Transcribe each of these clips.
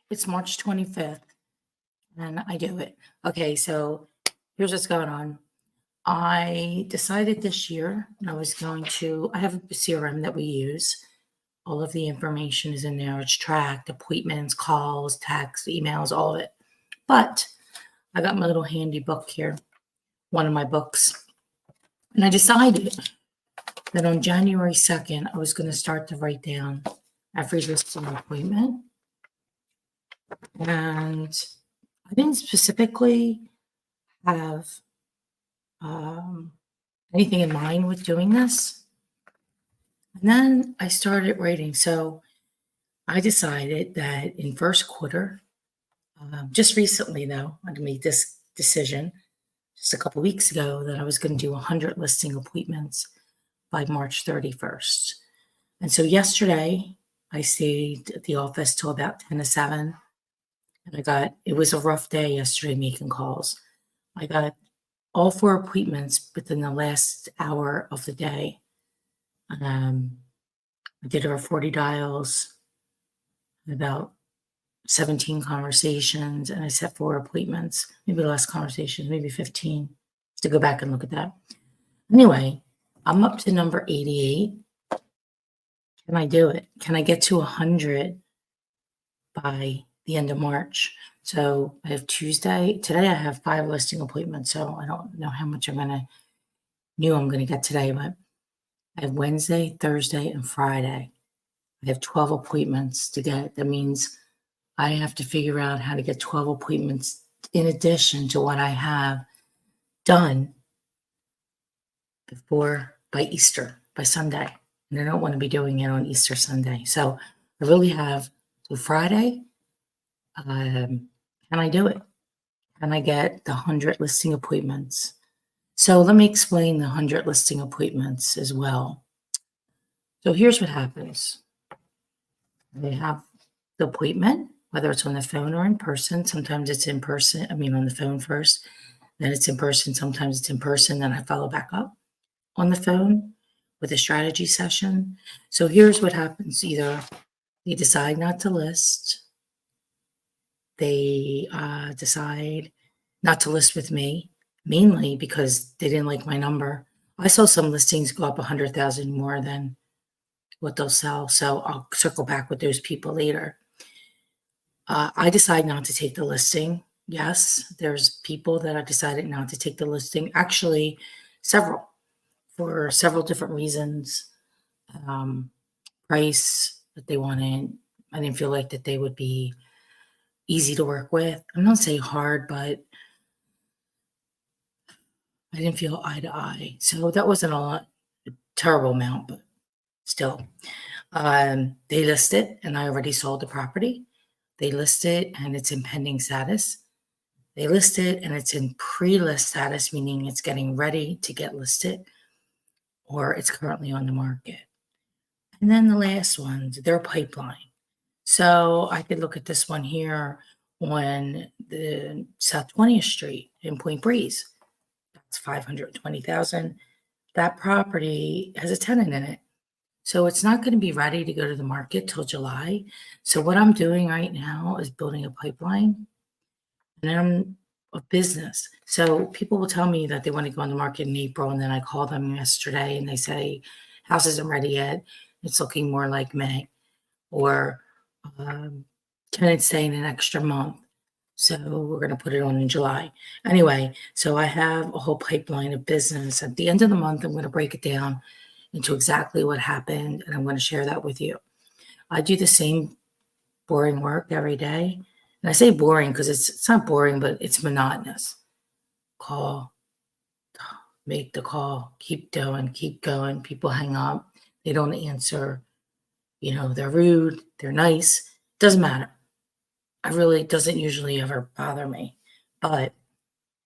It's March 25th, and I do it. Okay, so here's what's going on. I decided this year I have a CRM that we use. All of the information is in there. It's tracked, appointments, calls, texts, emails, all of it. But I got my little handy book here, one of my books. And I decided that on January 2nd, I was going to start to write down every listing appointment. And I didn't specifically have anything in mind with doing this. And then I started writing. So I decided that in first quarter, just recently though, I made this decision just a couple weeks ago that I was going to do 100 listing appointments by March 31st. And so yesterday I stayed at the office till about 10 to 7. And it was a rough day yesterday making calls. I got all 4 appointments within the last hour of the day. I did over 40 dials, about 17 conversations, and I set 4 appointments, maybe less conversations, maybe 15, to go back and look at that. Anyway, I'm up to number 88. Can I do it? Can I get to 100 by the end of March? So I have Tuesday. Today I have 5 listing appointments, so I don't know how much I'm going to get today, but I have Wednesday, Thursday, and Friday. I have 12 appointments to get. That means I have to figure out how to get 12 appointments in addition to what I have done by Easter, by Sunday. And I don't want to be doing it on Easter Sunday. So I really have till Friday. Can I do it? Can I get the 100 listing appointments? So let me explain the 100 listing appointments as well. So here's what happens. They have the appointment, whether it's on the phone or in person. Sometimes it's in person. On the phone first, then it's in person. Sometimes it's in person. Then I follow back up on the phone with a strategy session. So here's what happens. Either they decide not to list. They decide not to list with me, mainly because they didn't like my number. I saw some listings go up 100,000 more than what they'll sell. So I'll circle back with those people later. I decide not to take the listing. Yes, there's people that have decided not to take the listing. Actually, for several different reasons. Price that they wanted. I didn't feel like that they would be easy to work with. I'm not saying hard, but I didn't feel eye to eye. So that wasn't a terrible amount, but still. They listed, and I already sold the property. They listed, and it's in pending status. They listed, and it's in pre-list status, meaning it's getting ready to get listed, or it's currently on the market. And then the last ones, their pipeline. So I could look at this one here on the South 20th Street in Point Breeze. That's 520,000. That property has a tenant in it. So it's not going to be ready to go to the market till July. So what I'm doing right now is building a pipeline, and then I'm a business. So people will tell me that they want to go on the market in April, and then I call them yesterday and they say, house isn't ready yet. It's looking more like May, or tenants staying an extra month. So we're going to put it on in July. Anyway, so I have a whole pipeline of business. At the end of the month, I'm going to break it down into exactly what happened, and I'm going to share that with you. I do the same boring work every day. And I say boring because it's not boring, but it's monotonous. Call, make the call, keep going. People hang up. They don't answer. They're rude. They're nice. Doesn't matter. It doesn't usually ever bother me. But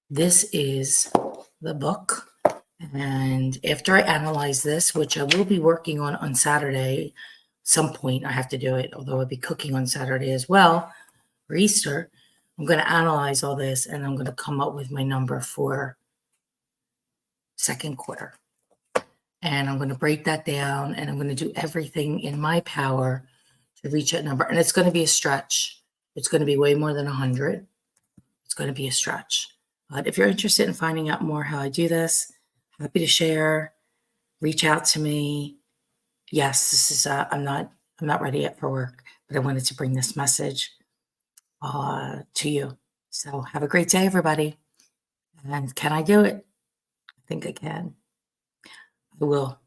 this is the book. And after I analyze this, which I will be working on Saturday, some point I have to do it, although I'll be cooking on Saturday as well for Easter. I'm going to analyze all this, and I'm going to come up with my number for second quarter. And I'm going to break that down, and I'm going to do everything in my power to reach that number. And it's going to be a stretch. It's going to be way more than 100. It's going to be a stretch. But if you're interested in finding out more how I do this, happy to share. Reach out to me. Yes, this is I'm not ready yet for work, but I wanted to bring this message to you. So have a great day, everybody. And can I do it? I think I can. I will.